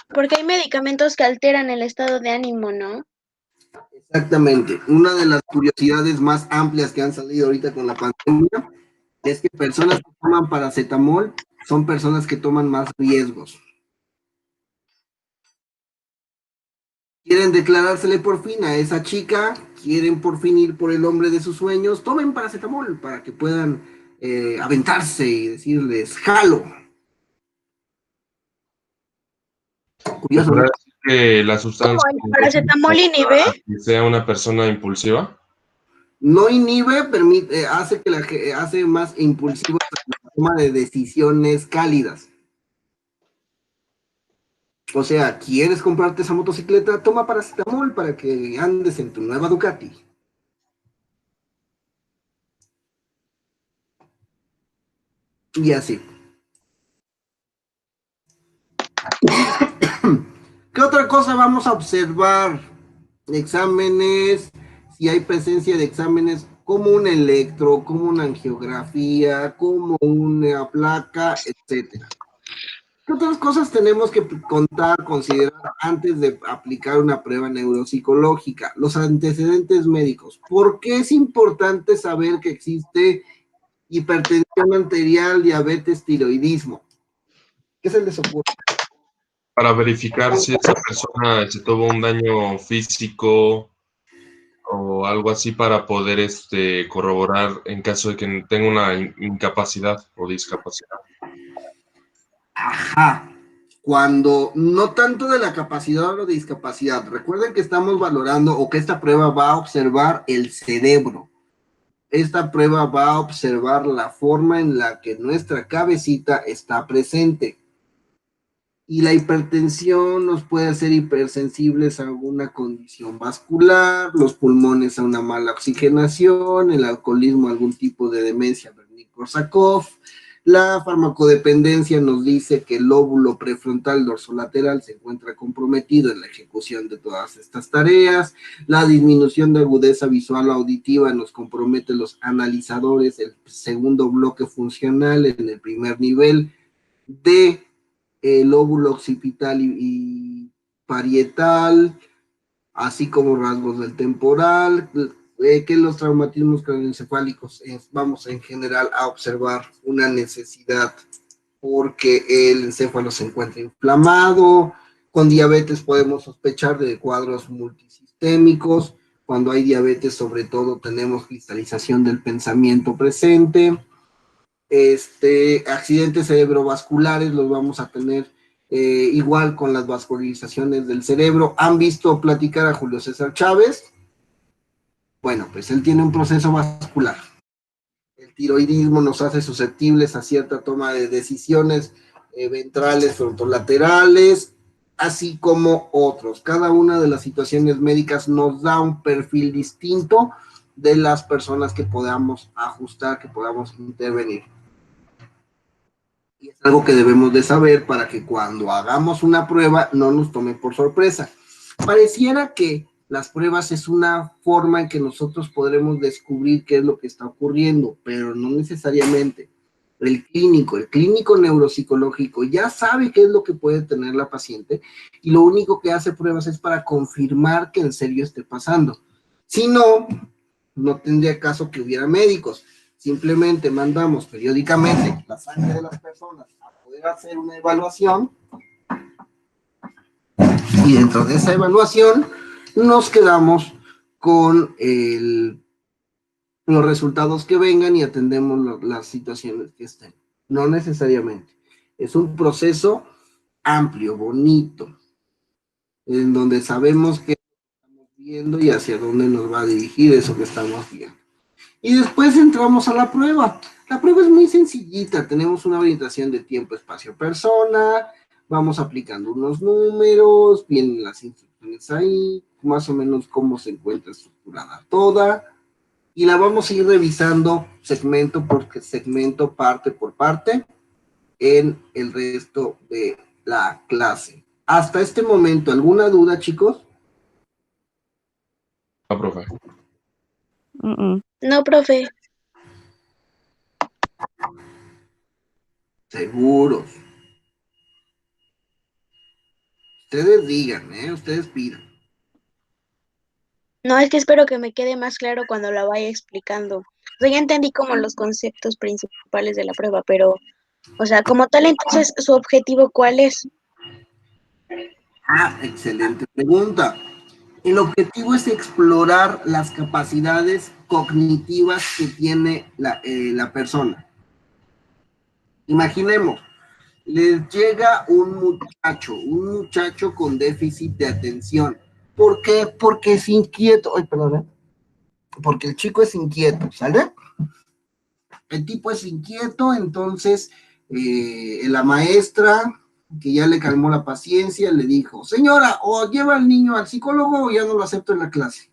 Porque hay medicamentos que alteran el estado de ánimo, ¿no? Exactamente. Una de las curiosidades más amplias que han salido ahorita con la pandemia es que personas que toman paracetamol son personas que toman más riesgos. Quieren declarársele por fin a esa chica, quieren por fin ir por el hombre de sus sueños, tomen paracetamol para que puedan aventarse y decirles jalo. Curioso, ¿no? Que la sustancia ¿El paracetamol inhibe? sea una persona impulsiva. No inhibe, hace más impulsivo la toma de decisiones cálidas. O sea, ¿quieres comprarte esa motocicleta? Toma paracetamol para que andes en tu nueva Ducati. Y así. ¿Qué otra cosa vamos a observar? Exámenes, si hay presencia de exámenes como un electro, como una angiografía, como una placa, etcétera. ¿Qué otras cosas tenemos que considerar antes de aplicar una prueba neuropsicológica? Los antecedentes médicos. ¿Por qué es importante saber que existe hipertensión arterial, diabetes, tiroidismo? ¿Qué se les ocurre? Para verificar si esa persona se tuvo un daño físico o algo así, para poder corroborar en caso de que tenga una incapacidad o discapacidad. Ajá. Cuando no tanto de la capacidad o de discapacidad, recuerden que estamos valorando, o que esta prueba va a observar el cerebro. Esta prueba va a observar la forma en la que nuestra cabecita está presente. Y la hipertensión nos puede hacer hipersensibles a alguna condición vascular, los pulmones a una mala oxigenación, el alcoholismo a algún tipo de demencia Wernicke-Korsakoff, La farmacodependencia nos dice que el lóbulo prefrontal dorsolateral se encuentra comprometido en la ejecución de todas estas tareas. La disminución de agudeza visual o auditiva nos compromete los analizadores, el segundo bloque funcional en el primer nivel de lóbulo occipital y parietal, así como rasgos del temporal, que los traumatismos craneoencefálicos vamos en general a observar una necesidad porque el encéfalo se encuentra inflamado. Con diabetes podemos sospechar de cuadros multisistémicos. Cuando hay diabetes, sobre todo, tenemos cristalización del pensamiento presente. Accidentes cerebrovasculares los vamos a tener igual con las vascularizaciones del cerebro. ¿Han visto platicar a Julio César Chávez? Bueno, pues él tiene un proceso vascular. El tiroidismo nos hace susceptibles a cierta toma de decisiones ventrales, frontolaterales, así como otros. Cada una de las situaciones médicas nos da un perfil distinto de las personas que podamos ajustar, que podamos intervenir. Y es algo que debemos de saber para que cuando hagamos una prueba no nos tome por sorpresa. Pareciera que las pruebas es una forma en que nosotros podremos descubrir qué es lo que está ocurriendo, pero no necesariamente. El clínico neuropsicológico ya sabe qué es lo que puede tener la paciente y lo único que hace pruebas es para confirmar que en serio esté pasando. Si no, no tendría caso que hubiera médicos. Simplemente mandamos periódicamente la sangre de las personas a poder hacer una evaluación y dentro de esa evaluación nos quedamos con los resultados que vengan y atendemos las situaciones que estén. No necesariamente. Es un proceso amplio, bonito, en donde sabemos qué estamos viendo y hacia dónde nos va a dirigir eso que estamos viendo. Y después entramos a la prueba. La prueba es muy sencillita. Tenemos una orientación de tiempo, espacio, persona. Vamos aplicando unos números, vienen las instrucciones ahí, más o menos cómo se encuentra estructurada toda. Y la vamos a ir revisando segmento por segmento, parte por parte, en el resto de la clase. Hasta este momento, ¿alguna duda, chicos? No, profe. No, profe. Seguros. Ustedes digan, ustedes pidan. No, es que espero que me quede más claro cuando la vaya explicando. O sea, ya entendí como los conceptos principales de la prueba, pero, o sea, como tal, entonces, ¿su objetivo cuál es? Ah, excelente pregunta. El objetivo es explorar las capacidades cognitivas que tiene la persona. Imaginemos, les llega un muchacho con déficit de atención. ¿Por qué? Porque es inquieto. Ay, perdón. Porque el chico es inquieto, ¿sale? El tipo es inquieto, entonces la maestra, que ya le calmó la paciencia, le dijo, señora, o lleva al niño al psicólogo o ya no lo acepto en la clase.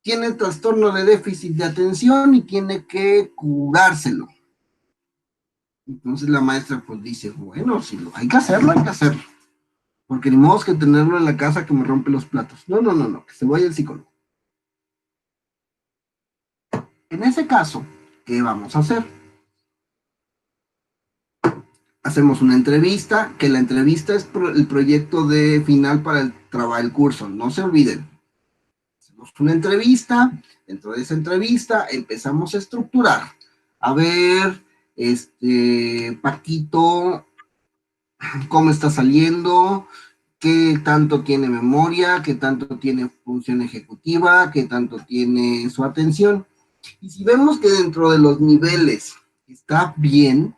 Tiene trastorno de déficit de atención y tiene que curárselo. Entonces la maestra pues dice, bueno, si hay que hacerlo, hay que hacerlo. Porque ni modo que tenerlo en la casa que me rompe los platos. No, que se vaya al psicólogo. En ese caso, ¿qué vamos a hacer? Hacemos una entrevista, que la entrevista es el proyecto de final para el curso, no se olviden. Hacemos una entrevista, dentro de esa entrevista empezamos a estructurar. A ver, Paquito, ¿cómo está saliendo? ¿Qué tanto tiene memoria? ¿Qué tanto tiene función ejecutiva? ¿Qué tanto tiene su atención? Y si vemos que dentro de los niveles está bien,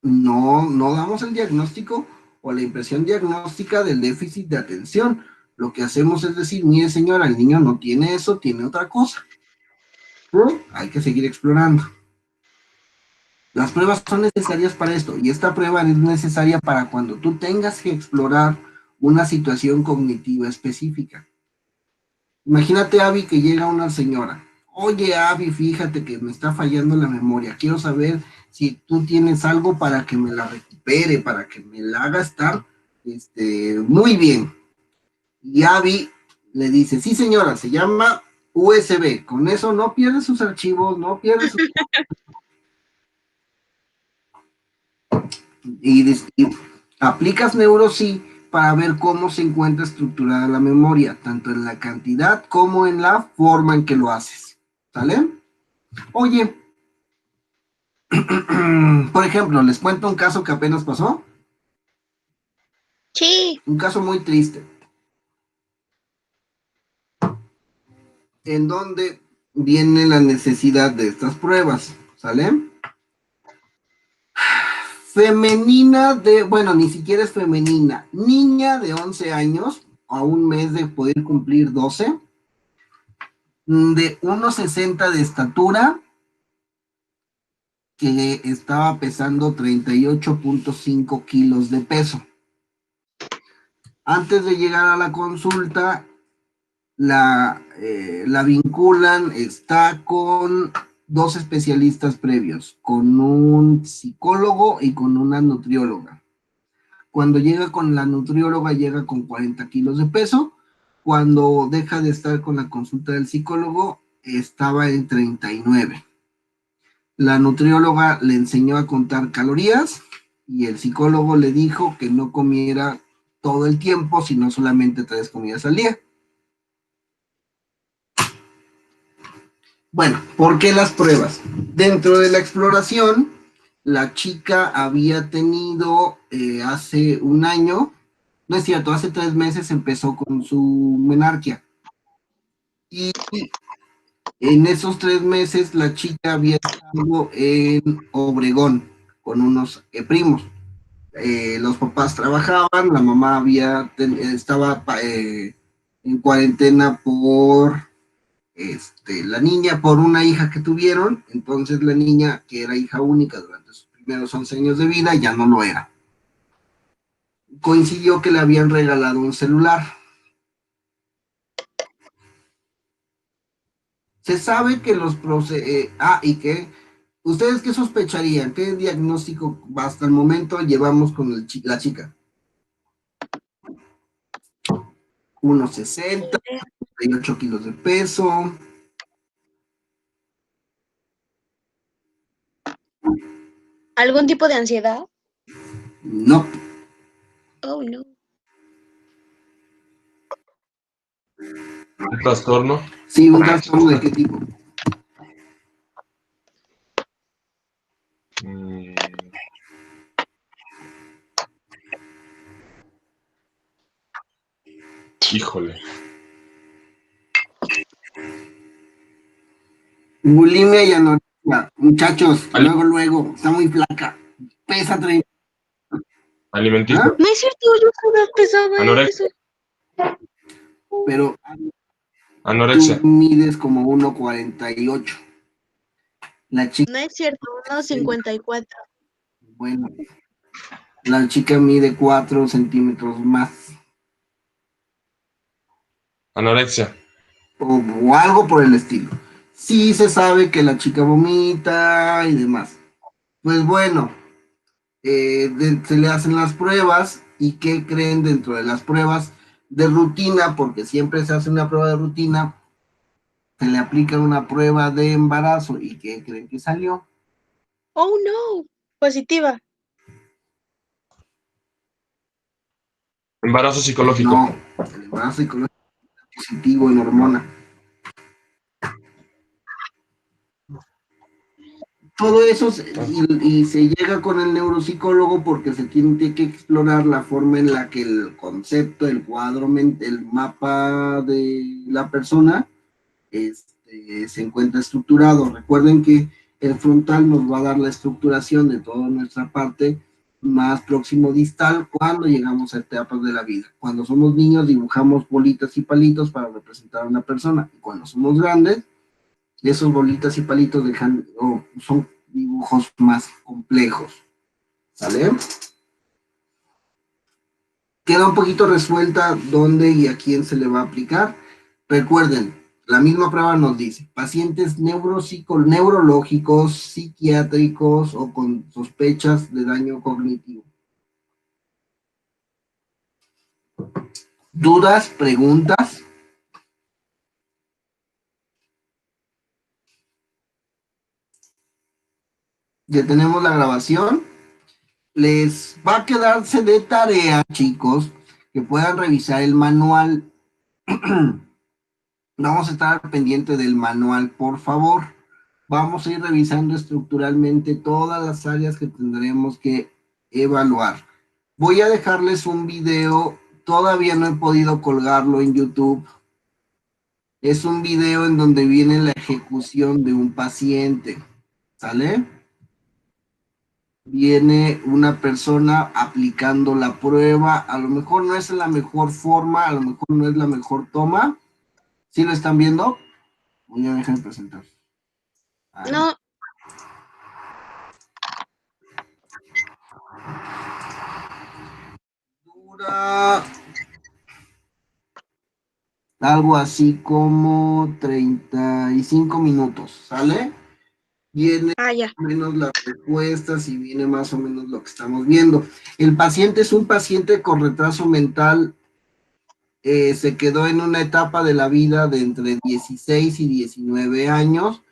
no damos el diagnóstico o la impresión diagnóstica del déficit de atención. Lo que hacemos es decir, mire señora, el niño no tiene eso, tiene otra cosa. Pero hay que seguir explorando. Las pruebas son necesarias para esto, y esta prueba es necesaria para cuando tú tengas que explorar una situación cognitiva específica. Imagínate, Abby, que llega una señora oye, Abby, fíjate que me está fallando la memoria, quiero saber si tú tienes algo para que me la recupere, para que me la haga estar muy bien. Y Abby le dice, sí señora, se llama USB, con eso no pierde sus archivos, no pierde sus... y aplicas NeuroSí para ver cómo se encuentra estructurada la memoria, tanto en la cantidad como en la forma en que lo haces. ¿Sale? Oye, por ejemplo, les cuento un caso que apenas pasó. Sí. Un caso muy triste. En donde viene la necesidad de estas pruebas. ¿Sale? Femenina bueno, ni siquiera es femenina. Niña de 11 años, a un mes de poder cumplir 12, de 1,60 de estatura, que estaba pesando 38.5 kilos de peso. Antes de llegar a la consulta, la vinculan, está con 2 especialistas previos, con un psicólogo y con una nutrióloga. Cuando llega con la nutrióloga, llega con 40 kilos de peso. Cuando deja de estar con la consulta del psicólogo, estaba en 39. La nutrióloga le enseñó a contar calorías y el psicólogo le dijo que no comiera todo el tiempo, sino solamente 3 comidas al día. Bueno, ¿por qué las pruebas? Dentro de la exploración, la chica había tenido hace un año, no es cierto, hace 3 meses empezó con su menarquia. Y en esos 3 meses la chica había estado en Obregón con unos primos. Los papás trabajaban, la mamá estaba en cuarentena por la niña, por una hija que tuvieron. Entonces la niña, que era hija única durante sus primeros 11 años de vida, ya no lo era. Coincidió que le habían regalado un celular. Se sabe que y que ¿ustedes qué sospecharían? ¿Qué diagnóstico hasta el momento llevamos con la chica? 1,60, 38 kilos de peso. ¿Algún tipo de ansiedad? No. Oh, no. ¿Un trastorno? Sí, un trastorno de qué tipo. Híjole. Bulimia y anorexia. Muchachos, luego, está muy flaca. Pesa 30. Alimenticio. ¿Ah? No es cierto, yo solo pesaba Anorexia. eso. Pero Anorexia. tú mides como 1,48. La chica, No es cierto, 1,54. bueno, la chica mide 4 centímetros más. Anorexia. O algo por el estilo. Sí se sabe que la chica vomita y demás. Pues bueno, se le hacen las pruebas. ¿Y qué creen dentro de las pruebas de rutina? Porque siempre se hace una prueba de rutina. Se le aplica una prueba de embarazo. ¿Y qué creen que salió? Oh, no. Positiva. Embarazo psicológico. No, el embarazo psicológico es positivo en hormona. Todo eso y se llega con el neuropsicólogo porque se tiene que explorar la forma en la que el concepto, el cuadro, el mapa de la persona se encuentra estructurado. Recuerden que el frontal nos va a dar la estructuración de toda nuestra parte más próximo distal cuando llegamos a etapas de la vida. Cuando somos niños dibujamos bolitas y palitos para representar a una persona. Y cuando somos grandes, esos bolitas y palitos son dibujos más complejos. ¿Sale? Queda un poquito resuelta dónde y a quién se le va a aplicar. Recuerden, La misma prueba nos dice, pacientes neurológicos, psiquiátricos o con sospechas de daño cognitivo. ¿Dudas, preguntas? Ya tenemos la grabación. Les va a quedarse de tarea, chicos, que puedan revisar el manual. Vamos a estar pendiente del manual, por favor. Vamos a ir revisando estructuralmente todas las áreas que tendremos que evaluar. Voy a dejarles un video, todavía no he podido colgarlo en YouTube. Es un video en donde viene la ejecución de un paciente, ¿sale? Viene una persona aplicando la prueba, a lo mejor no es la mejor forma, a lo mejor no es la mejor toma. ¿Sí lo están viendo? Voy a dejar de presentar. No. Dura algo así como 35 minutos, ¿sale? Viene Ya. más o menos las respuestas y viene más o menos lo que estamos viendo. El paciente es un paciente con retraso mental, se quedó en una etapa de la vida de entre 16 y 19 años,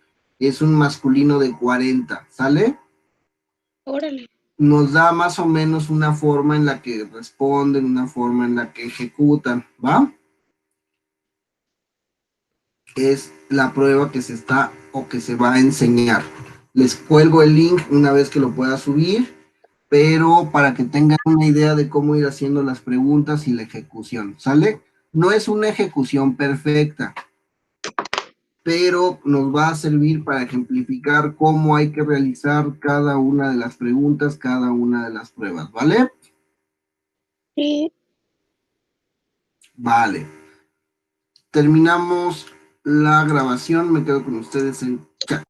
es un masculino de 40, ¿sale? Órale. Nos da más o menos una forma en la que responden, una forma en la que ejecutan, ¿va? Es la prueba que se está o que se va a enseñar. Les cuelgo el link una vez que lo pueda subir, pero para que tengan una idea de cómo ir haciendo las preguntas y la ejecución, ¿sale? No es una ejecución perfecta, pero nos va a servir para ejemplificar cómo hay que realizar cada una de las preguntas, cada una de las pruebas, ¿vale? Sí. Vale. Terminamos la grabación, me quedo con ustedes en chat.